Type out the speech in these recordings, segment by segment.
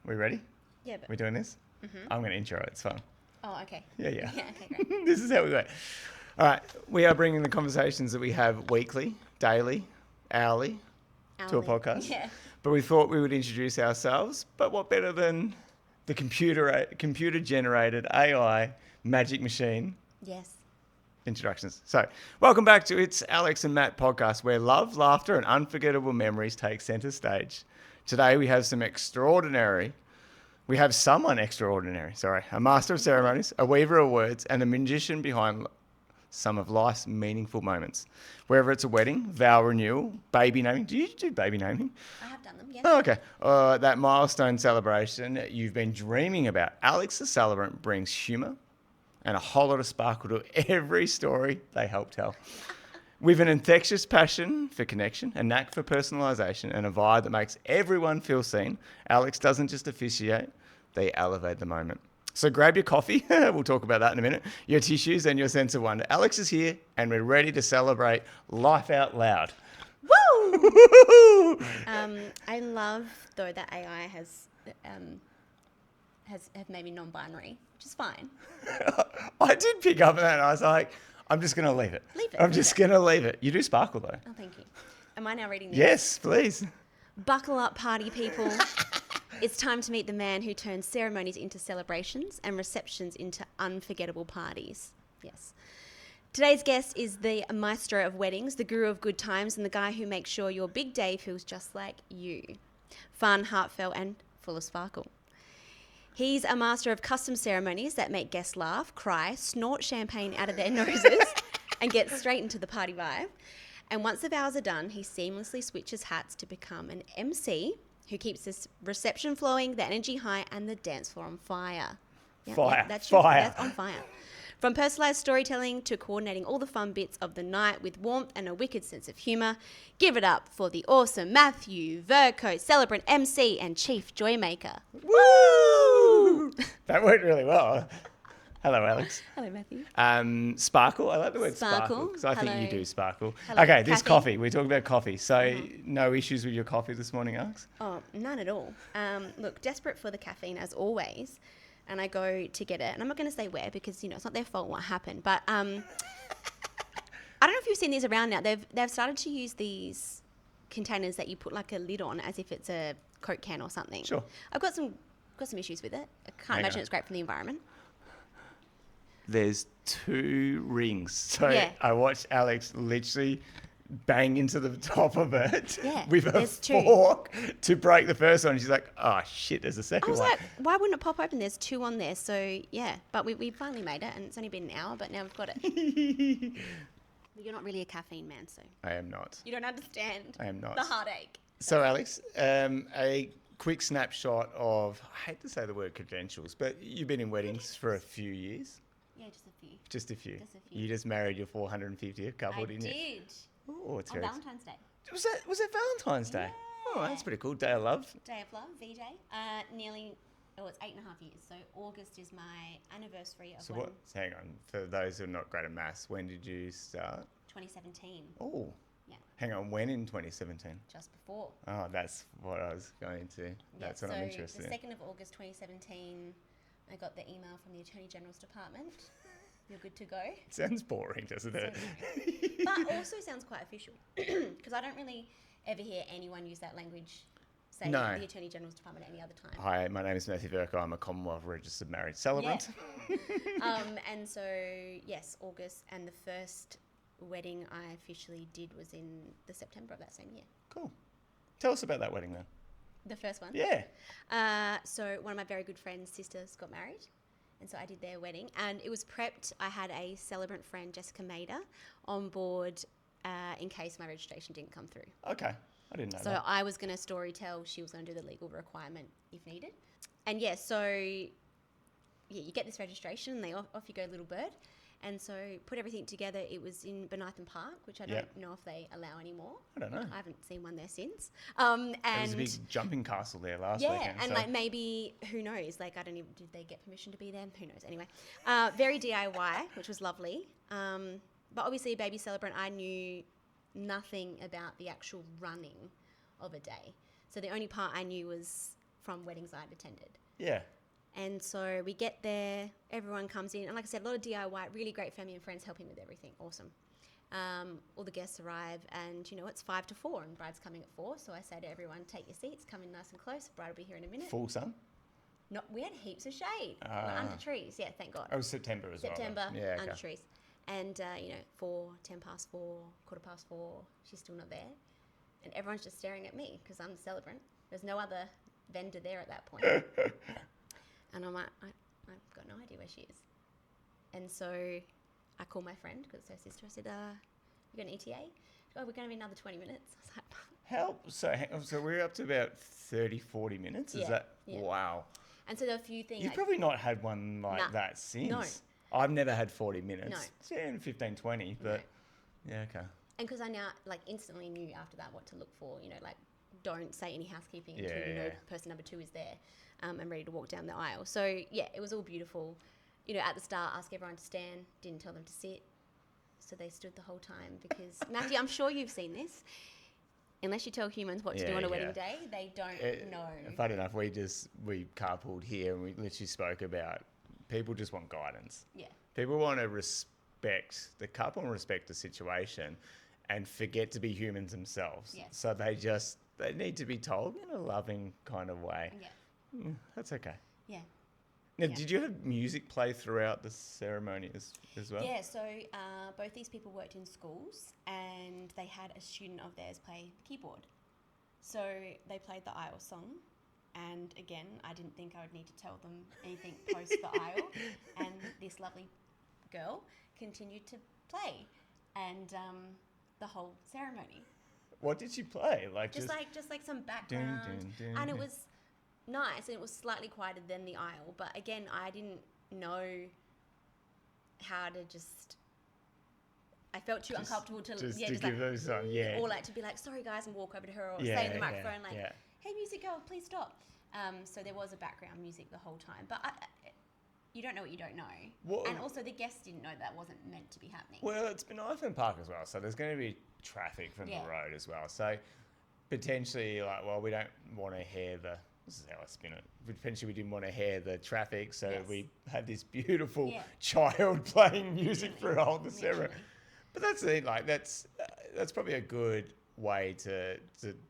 We ready? Yeah, but... We're doing this? Mm-hmm. I'm going to intro it. It's fun. Oh, okay. Yeah. Yeah, okay, great. This is how we go. All right. We are bringing the conversations that we have weekly, daily, hourly to a podcast. Yeah. But we thought we would introduce ourselves. But what better than the computer-generated AI magic machine Yes. introductions. So, welcome back to It's Alix and Matt podcast, where love, laughter, and unforgettable memories take centre stage. Today we have someone extraordinary, a master of ceremonies, a weaver of words, and a magician behind some of life's meaningful moments. Whether it's a wedding, vow renewal, baby naming. Do you do baby naming? I have done them, yes. Oh, okay. That milestone celebration you've been dreaming about. Alix the celebrant brings humour and a whole lot of sparkle to every story they help tell. With an infectious passion for connection, a knack for personalisation, and a vibe that makes everyone feel seen, Alix doesn't just officiate, they elevate the moment. So grab your coffee, we'll talk about that in a minute, your tissues and your sense of wonder. Alix is here and we're ready to celebrate life out loud. Woo! I love, though, that AI has made me non-binary, which is fine. I did pick up on that and I was like, I'm just going to leave it. I'm just going to leave it. You do sparkle though. Oh, thank you. Am I now reading this? Yes, please. Buckle up, party people. It's time to meet the man who turns ceremonies into celebrations and receptions into unforgettable parties. Yes. Today's guest is the maestro of weddings, the guru of good times, and the guy who makes sure your big day feels just like you. Fun, heartfelt, and full of sparkle. He's a master of custom ceremonies that make guests laugh, cry, snort champagne out of their noses, and get straight into the party vibe. And once the vows are done, he seamlessly switches hats to become an MC who keeps this reception flowing, the energy high, and the dance floor on fire. That's on fire. From personalised storytelling to coordinating all the fun bits of the night with warmth and a wicked sense of humour, give it up for the awesome Matthew Vercoe, celebrant MC and chief joymaker. Woo! That worked really well. Hello, Alix. Hello, Matthew. Sparkle. I like the word sparkle because I think you do sparkle. Okay, this coffee. We're talking about coffee. So no issues with your coffee this morning, Alix? Oh, none at all. Look, desperate for the caffeine as always. And I go to get it. And I'm not going to say where because, it's not their fault what happened. But I don't know if you've seen these around now. They've started to use these containers that you put like a lid on as if it's a Coke can or something. Sure. I've got some issues with it. I can't imagine it's great for the environment. There's 2 rings. So yeah. I watched Alix literally bang into the top of it with a fork to break the first one. She's like, oh, shit, there's a second one. I was like, why wouldn't it pop open? There's 2 on there. So, yeah. But we finally made it, and it's only been an hour, but now we've got it. But you're not really a caffeine man, so. I am not. You don't understand. I am not. The heartache. So, Alix, a quick snapshot of, I hate to say the word credentials, but you've been in weddings for a few years. Yeah, just a few. Just a few. You just married your 450th couple, didn't you? I did. Oh, it's on Valentine's Day. Was it Valentine's Day? Yeah. Oh, that's pretty cool. Day of love. Day of love, VJ. It's 8.5 years. So August is my anniversary of hang on. For those who are not great at maths, when did you start? 2017. Oh. Yeah. Hang on, when in 2017? Just before. Oh, that's what I was going to. That's what I'm interested in. The 2nd of August 2017, I got the email from the Attorney General's Department. You're good to go. Sounds boring, doesn't it? But also sounds quite official. Because I don't really ever hear anyone use that language, say the Attorney General's Department at any other time. Hi, my name is Matthew Vercoe. I'm a Commonwealth Registered Married Celebrant. Yeah. And so, yes, August. And the first wedding I officially did was in the September of that same year. Cool. Tell us about that wedding then. The first one? Yeah. So one of my very good friends' sisters got married. And so I did their wedding. And it was prepped. I had a celebrant friend, Jessica Mader, on board in case my registration didn't come through. Okay. I didn't know that. So I was going to story tell. She was going to do the legal requirement if needed. And you get this registration and off you go, little bird. And so put everything together. It was in Benithan Park, which I don't know if they allow anymore. I don't know. I haven't seen one there since. And there was a big jumping castle there last weekend. Yeah, and maybe, who knows? I don't even, did they get permission to be there? Who knows? Anyway, very DIY, which was lovely. But obviously a baby celebrant, I knew nothing about the actual running of a day. So the only part I knew was from weddings I'd attended. Yeah. And so we get there, everyone comes in, and like I said, a lot of DIY, really great family and friends helping with everything. Awesome. All the guests arrive, and it's 5 to 4, and bride's coming at 4. So I say to everyone, take your seats, come in nice and close. Bride will be here in a minute. Full sun? No, we had heaps of shade under trees. Yeah, thank God. It was September as well. September, Yeah, under trees. And, 4, 10 past 4, 4:15, she's still not there. And everyone's just staring at me because I'm the celebrant. There's no other vendor there at that point. And I'm like, I've got no idea where she is. And so I call my friend, because it's her sister. I said, you got an ETA? Oh, we're going to be another 20 minutes. I was like, Help. So we're up to about 30, 40 minutes? Is Yeah, that? yeah. Wow. and so there are a few things. You've probably not had one like Nah. that since. No. I've never had 40 minutes. No. Yeah, 15, 20, but yeah, okay. And because I now, instantly knew after that what to look for, don't say any housekeeping until Yeah. person number 2 is there and ready to walk down the aisle. So, yeah, it was all beautiful. At the start, ask everyone to stand, didn't tell them to sit. So they stood the whole time because, Matthew, I'm sure you've seen this. Unless you tell humans what to do on a wedding day, they don't know. Funny enough, we carpooled here and we literally spoke about people just want guidance. Yeah. People want to respect the couple and respect the situation and forget to be humans themselves. Yes. So they need to be told in a loving kind of way. Yeah. That's okay. Yeah. Now, Yeah. did you have music play throughout the ceremony as well? Yeah, so both these people worked in schools and they had a student of theirs play the keyboard. So they played the aisle song, and again, I didn't think I would need to tell them anything post the aisle, and this lovely girl continued to play, and the whole ceremony. What did you play? Just like some background, and it was nice, and it was slightly quieter than the aisle, but again, I didn't know how to I felt too uncomfortable to give those some, yeah. or to be like, sorry guys, and walk over to her, or say in the microphone yeah. hey music girl, please stop. So there was a background music the whole time, but you don't know what you don't know. Well, and also the guests didn't know that wasn't meant to be happening. Well, it's Benoithen Park as well, so there's going to be traffic from the road as well. So potentially, we don't want to hear this is how I spin it. Potentially, we didn't want to hear the traffic, so we had this beautiful child playing music throughout the ceremony. But that's it. That's probably a good way to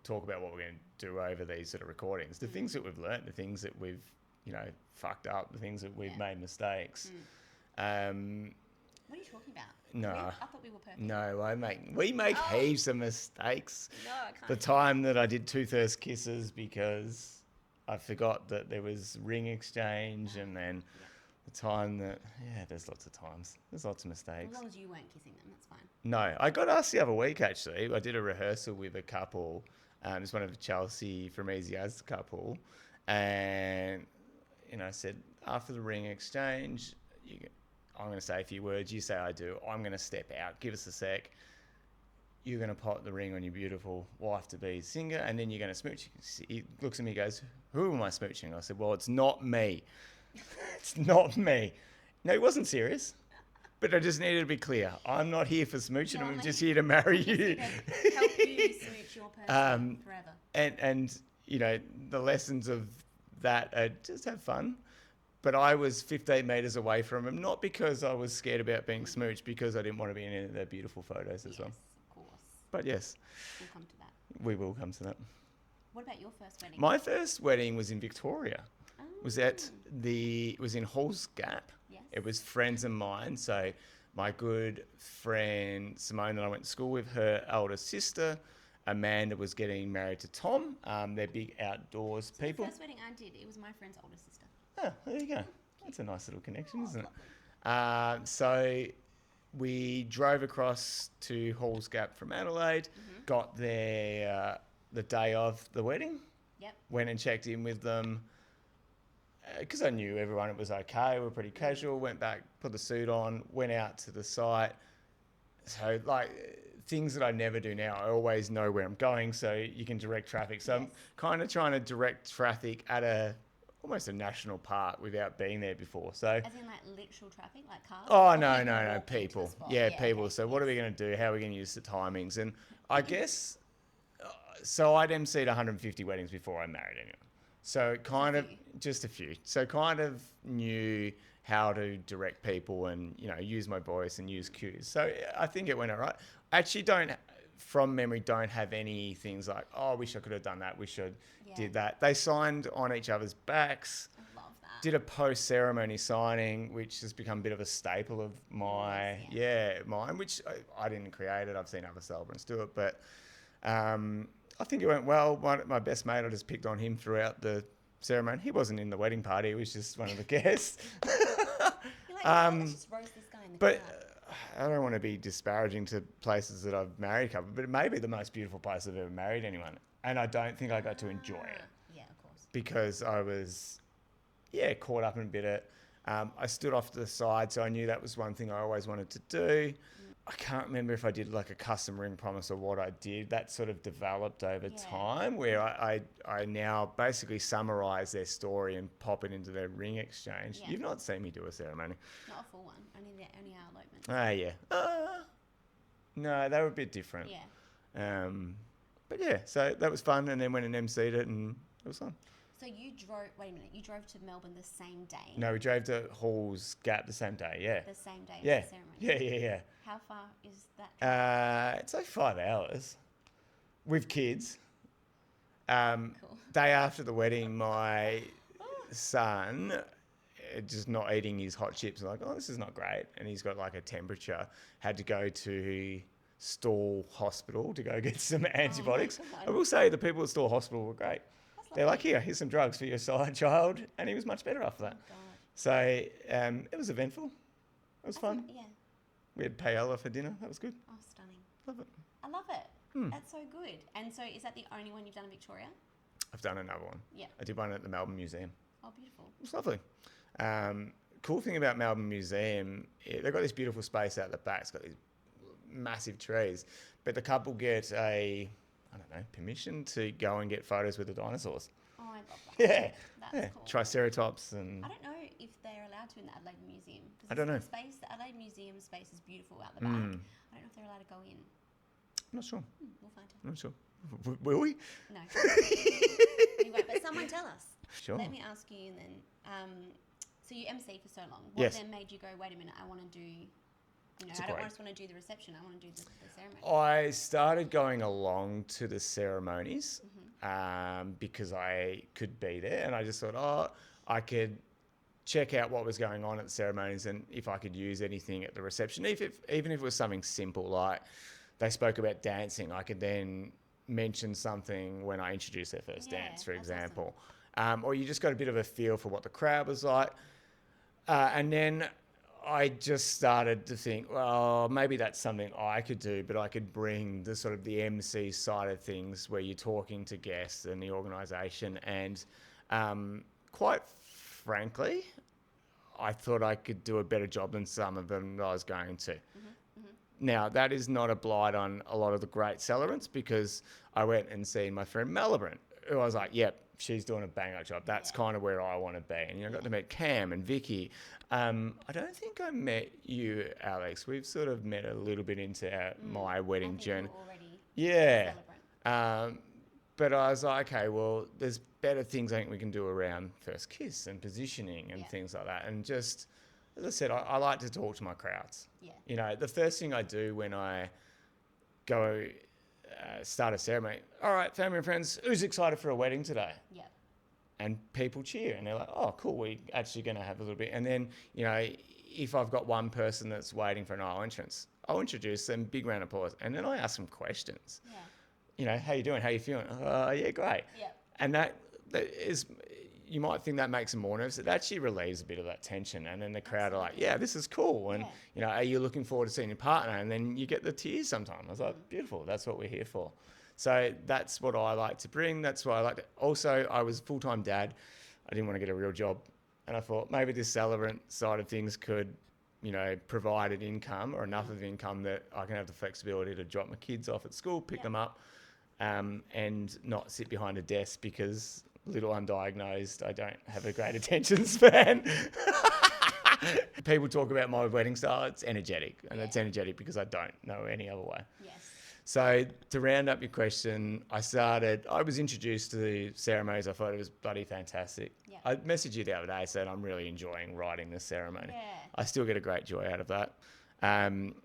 talk about what we're going to do over these sort of recordings. The things that we've learnt, the things that we've fucked up, the things that we've made mistakes. What are you talking about? No. I thought we were perfect. No, we make heaps of mistakes. No, I can't. The time that I did 2/3 kisses because I forgot that there was ring exchange, and then the time that, there's lots of times. There's lots of mistakes. As long as you weren't kissing them, that's fine. No, I got asked the other week, actually. I did a rehearsal with a couple. It's one of the Chelsea from Easy As couple. And, I said, after the ring exchange, I'm going to say a few words. You say I do. I'm going to step out. Give us a sec. You're going to pop the ring on your beautiful wife-to-be singer, and then you're going to smooch. He looks at me and goes, who am I smooching? I said, well, it's not me. It's not me. No, he wasn't serious. But I just needed to be clear. I'm not here for smooching. I'm just here to marry you. Help you smooch your person forever. And the lessons of that are just have fun. But I was 15 metres away from him, not because I was scared about being smooched, because I didn't want to be in any of their beautiful photos as well. Yes, of course. But yes. We'll come to that. We will come to that. What about your first wedding? My first wedding was in Victoria. It was in Halls Gap. Yes. It was friends of mine. So my good friend Simone, that I went to school with, her elder sister, Amanda, was getting married to Tom. They're big outdoors people. The first wedding I did, it was my friend's older sister. Oh, there you go. That's a nice little connection, isn't it? So we drove across to Halls Gap from Adelaide, got there the day of the wedding. Yep. Went and checked in with them because I knew everyone, it was okay. We were pretty casual. Went back, put the suit on, went out to the site. So things that I never do now, I always know where I'm going, so you can direct traffic. So I'm kind of trying to direct traffic at almost a national park without being there before. So As in literal traffic, like cars? Oh, no, people. Yeah, people. Okay. So what are we going to do? How are we going to use the timings? And I guess, so I'd emceed 150 weddings before I married anyone. So kind of few. just a few. So kind of knew how to direct people and, use my voice and use cues. So I think it went all right. Actually from memory, don't have any things like, oh, I wish I could have done that. Wish I did that. They signed on each other's backs. I love that. Did a post-ceremony signing, which has become a bit of a staple of mine, which I didn't create it. I've seen other celebrants do it, but I think it went well. My best mate, I just picked on him throughout the ceremony. He wasn't in the wedding party. He was just one of the guests. You're like, let's just roast this guy in the crowd. I don't want to be disparaging to places that I've married a couple, but it may be the most beautiful place I've ever married anyone. And I don't think I got to enjoy it. Yeah, of course. Because I was, caught up in a bit of it. I stood off to the side, so I knew that was one thing I always wanted to do. I can't remember if I did like a custom ring promise or what I did. That sort of developed over time, where I now basically summarise their story and pop it into their ring exchange. Yeah. You've not seen me do a ceremony. Not a full one, only our elopement. No, they were a bit different. Yeah. But yeah, so that was fun, and then went and MC'd it, and it was fun. So you drove to Melbourne the same day? No, we drove to Hall's Gap the same day, yeah. The same day as the ceremony? Yeah. How far is that? It's like 5 hours with kids. Cool. Day after the wedding, my son, just not eating his hot chips, like, oh, this is not great. And he's got like a temperature, had to go to Stall Hospital to go get some antibiotics. I will say the people at Stall Hospital were great. They're like, here's some drugs for your child. And he was much better after that. God. So it was eventful. It was fun. Yeah. We had paella for dinner. That was good. Oh, stunning. Love it. I love it. That's so good. And so is that the only one you've done in Victoria? I've done another one. Yeah. I did one at the Melbourne Museum. Oh, beautiful. It was lovely. Cool thing about Melbourne Museum, they've got this beautiful space out the back. It's got these massive trees. But the couple get permission to go and get photos with the dinosaurs. Oh, I love that. Yeah. That's cool. Triceratops and... I don't know if they're allowed to in the Adelaide Museum. I don't know. The Adelaide Museum space is beautiful out the back. I don't know if they're allowed to go in. I'm not sure. We'll find out. I'm not sure. Will we? No. We won't, but someone tell us. Sure. Let me ask you then. So you MC for so long. What Yes. then made you go, wait a minute, I want to do... I don't just want to do the reception. I want to do the ceremony. I started going along to the ceremonies because I could be there, and I just thought, I could check out what was going on at the ceremonies and if I could use anything at the reception, even if it was something simple like they spoke about dancing, I could then mention something when I introduced their first dance, for example. Awesome. Or you just got a bit of a feel for what the crowd was like. And then I just started to think, well, maybe that's something I could do, but I could bring the sort of the MC side of things where you're talking to guests and the organisation. And quite frankly, I thought I could do a better job than some of them I was going to. Now, that is not a blight on a lot of the great celebrants, because I went and seen my friend Malibran, who I was like, yep, she's doing a bang-up job. That's kind of where I want to be. And I got to meet Cam and Vicky. I don't think I met you, Alex. We've sort of met a little bit into my wedding journey. Yeah. But I was like, okay, well, there's better things I think we can do around first kiss and positioning and things like that. And just, as I said, I like to talk to my crowds. Yeah. The first thing I do when I go start a ceremony, all right, family and friends, who's excited for a wedding today? Yeah. And people cheer and they're like, oh, cool, we're actually going to have a little bit. And then, if I've got one person that's waiting for an aisle entrance, I'll introduce them, big round of applause. And then I ask them questions. Yeah. How you doing? How you feeling? Yeah, great. Yeah. And that is, you might think that makes them more nervous. It actually relieves a bit of that tension. And then the crowd are like, yeah, this is cool. And, are you looking forward to seeing your partner? And then you get the tears sometimes. I was like, beautiful. That's what we're here for. So that's what I like to bring. That's what I like to... Also, I was a full-time dad. I didn't want to get a real job. And I thought maybe this celebrant side of things could, provide an income or enough of income that I can have the flexibility to drop my kids off at school, pick them up, and not sit behind a desk because little undiagnosed, I don't have a great attention span. People talk about my wedding style. It's energetic, and it's energetic because I don't know any other way. Yes. So to round up your question, I was introduced to the ceremonies. I thought it was bloody fantastic. Yeah. I messaged you the other day, said I'm really enjoying writing this ceremony. Yeah. I still get a great joy out of that. I think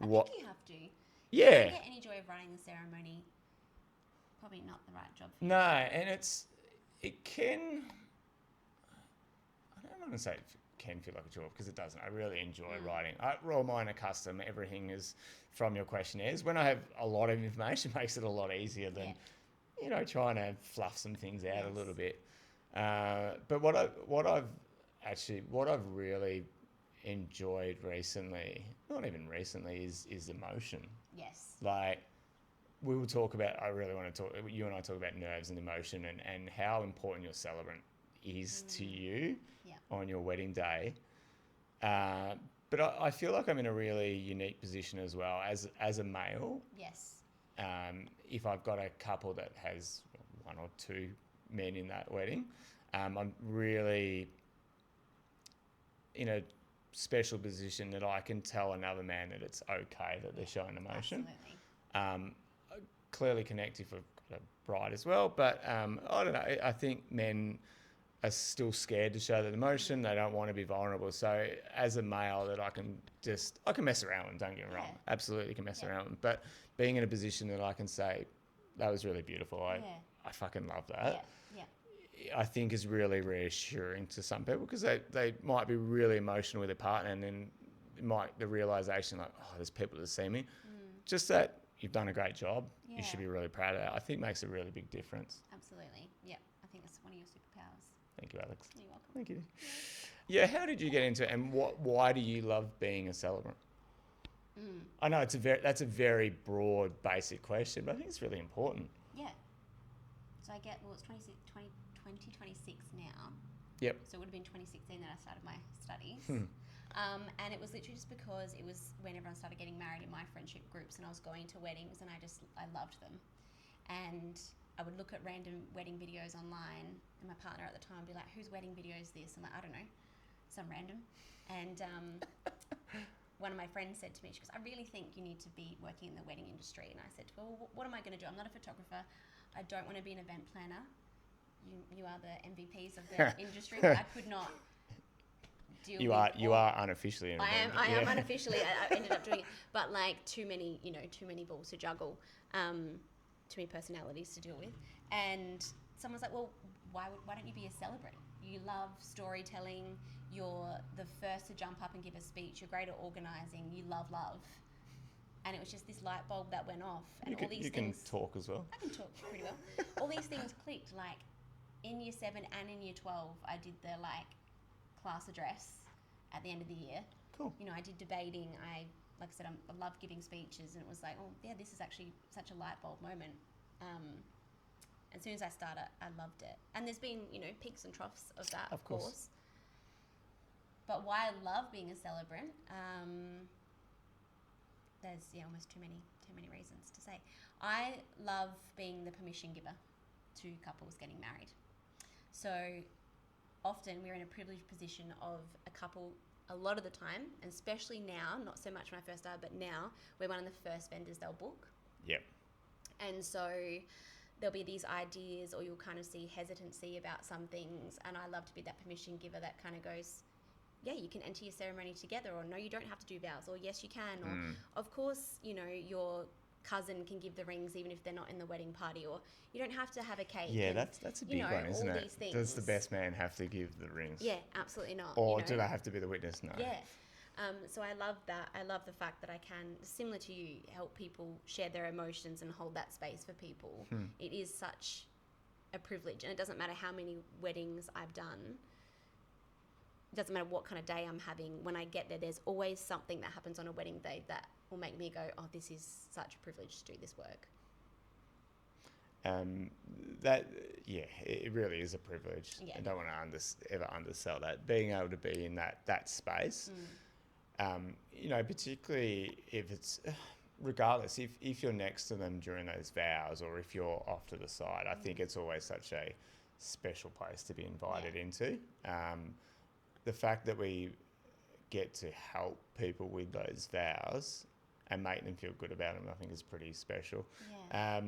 you have to. If you Yeah. don't get any joy of running the ceremony, probably not the right job for you. No, and it can, I don't want to say it can feel like a chore because it doesn't. I really enjoy writing. All mine are custom. Everything is from your questionnaires. When I have a lot of information, it makes it a lot easier than, trying to fluff some things out a little bit. But what I've really enjoyed recently, not even recently, is emotion. Yes. Like, we will talk about, I really want to talk, you and I talk about nerves and emotion and how important your celebrant is to you on your wedding day. But I feel like I'm in a really unique position as well as a male. Yes. If I've got a couple that has one or two men in that wedding, I'm really in a special position that I can tell another man that it's okay that they're showing emotion. Absolutely. Clearly connect if we've got a bride as well, but I don't know. I think men are still scared to show that emotion. They don't want to be vulnerable. So as a male, that I can mess around with, don't get me wrong. Absolutely can mess around with. But being in a position that I can say, that was really beautiful. I fucking love that. I think is really reassuring to some people because they might be really emotional with their partner and then the realisation like, oh, there's people that see me. Just that you've done a great job. You should be really proud of that. I think makes a really big difference. Absolutely. Yeah. I think it's one of your superpowers. Thank you, Alix. You're welcome. Thank you. Yeah, how did you get into it and why do you love being a celebrant? I know that's a very broad, basic question, but I think it's really important. Yeah. So it's 2026 now. Yep. So it would have been 2016 that I started my studies. And it was literally just because it was when everyone started getting married in my friendship groups and I was going to weddings and I loved them. And I would look at random wedding videos online and my partner at the time would be like, whose wedding video is this? I'm like, I don't know, some random. And one of my friends said to me, she goes, I really think you need to be working in the wedding industry. And I said, well, what am I going to do? I'm not a photographer. I don't want to be an event planner. You are the MVPs of the industry, but I could not deal with you are unofficially an event. I am unofficially. I ended up doing it, but like too many balls to juggle, too many personalities to deal with. And someone's like, well, why don't you be a celebrant? You love storytelling. You're the first to jump up and give a speech. You're great at organising. You love. And it was just this light bulb that went off. And all these things. You can talk as well. I can talk pretty well. All these things clicked. Like in year 7 and in year 12, I did the class address at the end of the year. Cool. I did debating. I said, I love giving speeches, and it was like, oh yeah, this is actually such a light bulb moment. As soon as I started, I loved it. And there's been, peaks and troughs of that, of course. But why I love being a celebrant, there's almost too many reasons to say. I love being the permission giver to couples getting married. So often we're in a privileged position of a couple a lot of the time, and especially now, not so much when I first started, but now we're one of the first vendors they'll book. Yep. And so there'll be these ideas, or you'll kind of see hesitancy about some things, and I love to be that permission giver that kind of goes, yeah, you can enter your ceremony together, or no, you don't have to do vows, or yes, you can, or of course, your cousin can give the rings even if they're not in the wedding party, or you don't have to have a cake. Yeah, that's a big one, isn't it? These things. Does the best man have to give the rings? Yeah, absolutely not. Or do they have to be the witness? No. Yeah. So I love that. I love the fact that I can, similar to you, help people share their emotions and hold that space for people. It is such a privilege, and it doesn't matter how many weddings I've done. It doesn't matter what kind of day I'm having. When I get there, there's always something that happens on a wedding day that will make me go, oh, this is such a privilege to do this work. It really is a privilege. Yeah. I don't want to ever undersell that. Being able to be in that space, particularly if it's, regardless, if you're next to them during those vows or if you're off to the side, I think it's always such a special place to be invited into. The fact that we get to help people with those vows and make them feel good about them, I think is pretty special. Yeah.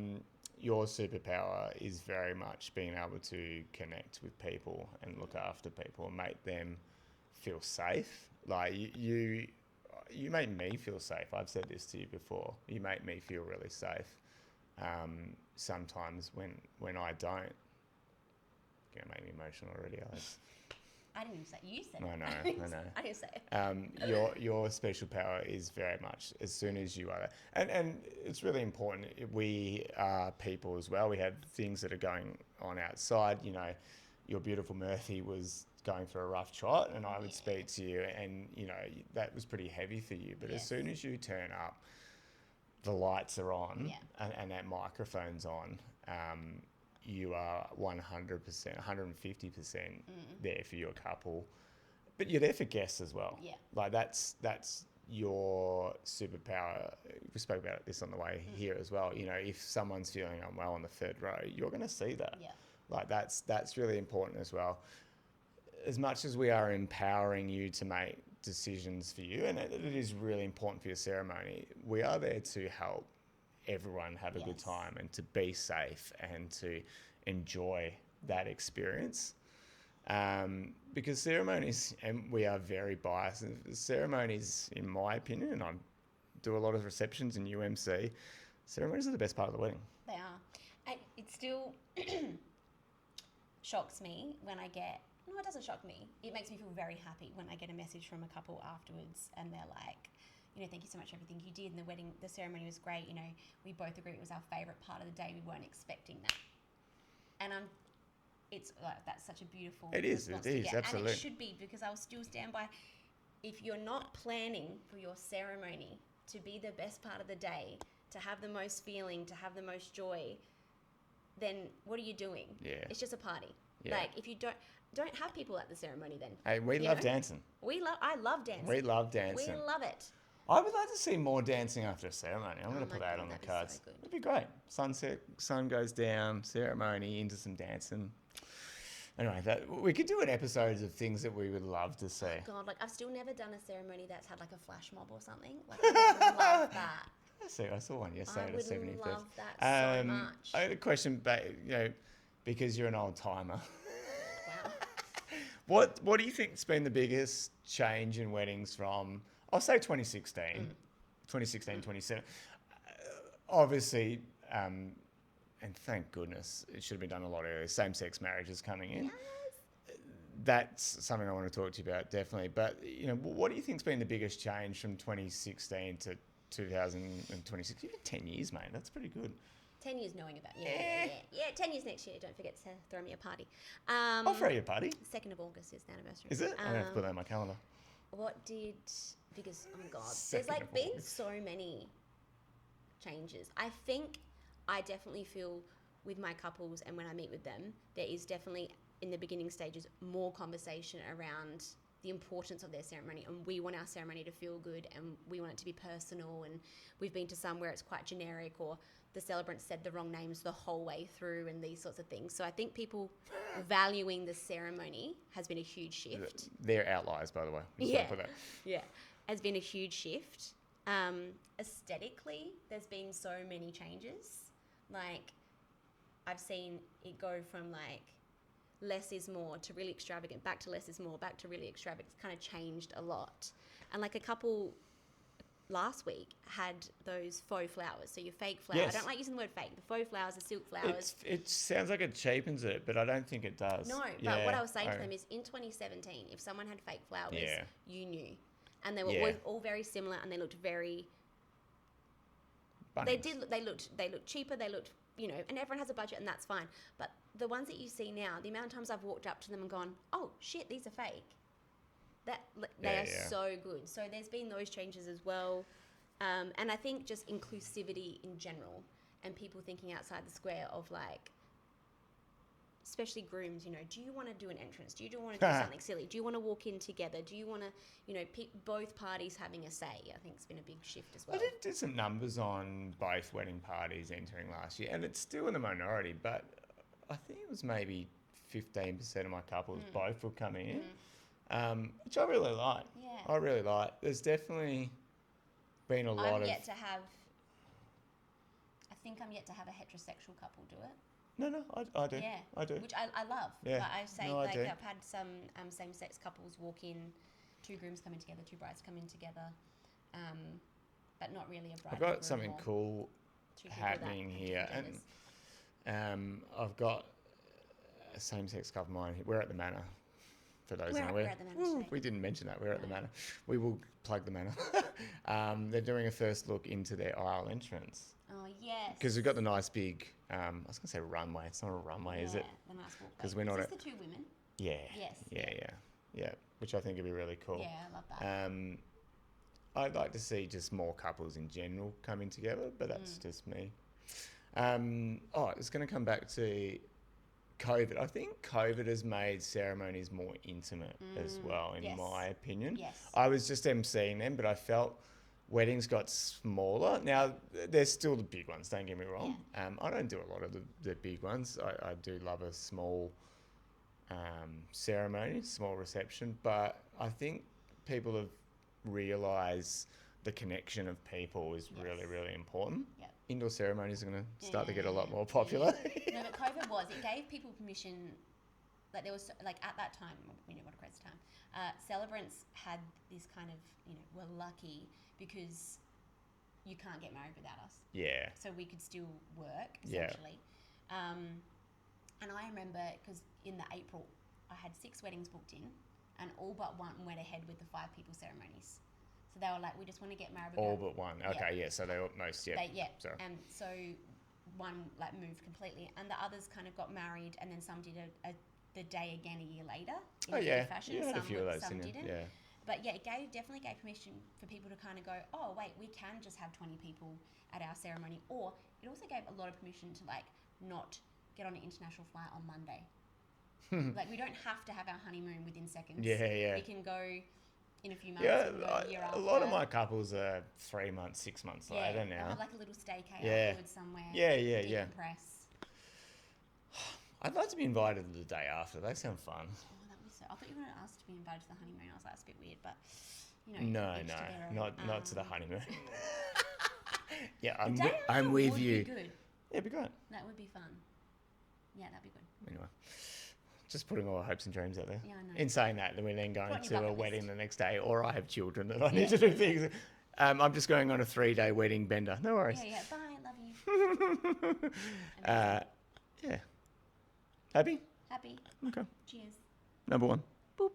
Your superpower is very much being able to connect with people and look after people and make them feel safe. Like you make me feel safe. I've said this to you before. You make me feel really safe. Sometimes when I don't, you're gonna make me emotional already, Alex. I didn't even say you said I it. know. I didn't say it. Your special power is very much as soon as you are, and it's really important. We are people as well. We have things that are going on outside. You know, your beautiful Murphy was going for a rough trot, and I would speak to you, and you know that was pretty heavy for you. But as soon as you turn up, the lights are on, and that microphone's on. You are 100%, 150% there for your couple, but you're there for guests as well. Yeah. Like that's your superpower. We spoke about this on the way here as well. You know, if someone's feeling unwell on the third row, you're going to see that. Yeah. Like that's really important as well. As much as we are empowering you to make decisions for you, and it is really important for your ceremony, we are there to help everyone have a good time and to be safe and to enjoy that experience. Because ceremonies, and we are very biased, and ceremonies, in my opinion, and I do a lot of receptions in UMC, ceremonies are the best part of the wedding. They are. It still shocks me when I get... No, it doesn't shock me. It makes me feel very happy when I get a message from a couple afterwards and they're like, you know, thank you so much for everything you did. And the ceremony was great. You know, we both agreed it was our favourite part of the day. We weren't expecting that. And it's like, that's such a beautiful response to get. Absolutely. And it should be, because I'll still stand by, if you're not planning for your ceremony to be the best part of the day, to have the most feeling, to have the most joy, then what are you doing? Yeah. It's just a party. Yeah. Like, if you don't have people at the ceremony then. Hey, we love dancing. I love dancing. We love dancing. We love it. I would like to see more dancing after a ceremony. I'm going to put that God, on the that'd be cards. so good. It'd be great. Sunset, sun goes down, ceremony, into some dancing. Anyway, we could do an episode of things that we would love to see. God, like, I've still never done a ceremony that's had like a flash mob or something. Like, I would love that. I saw one yesterday at a 75th. I would love that so much. I had a question, because you're an old timer. Wow. What do you think's been the biggest change in weddings from, I'll say 2016, 2017. Obviously, and thank goodness, it should have been done a lot earlier, same-sex marriages coming in. Yes. That's something I want to talk to you about, definitely. But, you know, what do you think's been the biggest change from 2016 to 2026? Even 10 years, mate. That's pretty good. 10 years knowing about Yeah, 10 years next year. Don't forget to throw me a party. I'll throw you a party. 2nd of August is the anniversary. Is it? I'm going to have to put that in my calendar. Because, oh my God, 2nd there's like of been August. so many changes. I think I definitely feel with my couples and when I meet with them, there is definitely in the beginning stages more conversation around the importance of their ceremony, and we want our ceremony to feel good and we want it to be personal, and we've been to some where it's quite generic or the celebrant said the wrong names the whole way through and these sorts of things. So I think people valuing the ceremony has been a huge shift. They're outliers, by the way. We just gotta put that. Yeah, has been a huge shift. Aesthetically, there's been so many changes. Like, I've seen it go from like less is more to really extravagant, back to less is more, back to really extravagant. It's kind of changed a lot. And like a couple last week had those faux flowers. So your fake flowers. Yes. I don't like using the word fake. The faux flowers, the silk flowers. It sounds like it cheapens it, but I don't think it does. No, but what I was saying to them is in 2017, if someone had fake flowers, you knew. And they were all very similar and they looked very... Bunnings. They looked cheaper, they looked, you know, and everyone has a budget and that's fine. But the ones that you see now, the amount of times I've walked up to them and gone, oh shit, these are fake. They are so good. So there's been those changes as well. And I think just inclusivity in general and people thinking outside the square of like, especially grooms, you know, do you want to do an entrance? Do you want to do something silly? Do you want to walk in together? Do you want to, you know, both parties having a say? I think it's been a big shift as well. I did some numbers on both wedding parties entering last year, and it's still in the minority, but I think it was maybe 15% of my couples both were coming in, which I really like. Yeah. I really like. There's definitely been a lot I'm of... yet to have. I think I'm yet to have a heterosexual couple do it. No, I do. Yeah, I do. which I love. Yeah. Like I say, No, I do. I've had some same-sex couples walk in, 2 grooms coming together, 2 brides coming together, but not really a bride. I've and got groom something or cool 2 people that happening have here, different and genders. I've got a same-sex couple of mine. We're at the Manor. For those We're unaware, at the Manor today. we didn't mention that. We're at the No. Manor. We will plug the Manor. They're doing a first look into their aisle entrance Oh yes. because we've got the nice big. I was going to say runway. It's not a runway, is it? The nice walkway. 'Cause we're not Is this a- the 2 women? Yeah. Yes. Yeah. Which I think would be really cool. Yeah, I love that. I'd like to see just more couples in general coming together, but that's just me. It's going to come back to COVID. I think COVID has made ceremonies more intimate as well, in Yes. my opinion. Yes. I was just emceeing them, but I felt weddings got smaller. Now, there's still the big ones, don't get me wrong. I don't do a lot of the big ones. I do love a small ceremony, small reception, but I think people have realised the connection of people is really, really important. Yep. Indoor ceremonies are going to start to get a lot more popular. No, but COVID it gave people permission. Like there was like at that time, we know what a crazy time. Celebrants had this kind of we're lucky because you can't get married without us. Yeah. So we could still work Yeah. essentially. And I remember because in the April I had 6 weddings booked in, and all but one went ahead with the 5 people ceremonies. So they were like, we just want to get married. All but one. Okay, yeah. So they were most, yeah. Sorry. And so one like moved completely, and the others kind of got married, and then some did the day again a year later in a year fashion. You had some a few of those, some didn't you? didn't. Yeah. But yeah, it definitely gave permission for people to kind of go, oh wait, we can just have 20 people at our ceremony, or it also gave a lot of permission to like not get on an international flight on Monday. Like we don't have to have our honeymoon within seconds. Yeah. We can go in a few months. Yeah, or a year after. a lot of my couples are 3 months, 6 months later They'll now. have like a little staycay Yeah. afterwards somewhere. Yeah. Decompress. I'd like to be invited to the day after. They sound fun. Oh, that was so. I thought you were going to ask to be invited to the honeymoon. I was like, that's a bit weird, but No, each to their own. not to the honeymoon. Yeah, The day I'm after with would you. Be good. Yeah, it'd be great. That would be fun. Yeah, that'd be good. Anyway, just putting all our hopes and dreams out there. Yeah, I know. In saying that, then we're then Put going on your to a bucket wedding list. the next day, or I have children that I need to do things. I'm just going on a 3-day wedding bender. No worries. Yeah. Bye. Love you. Yeah. Happy? Happy. Okay. Cheers. Number 1. Boop.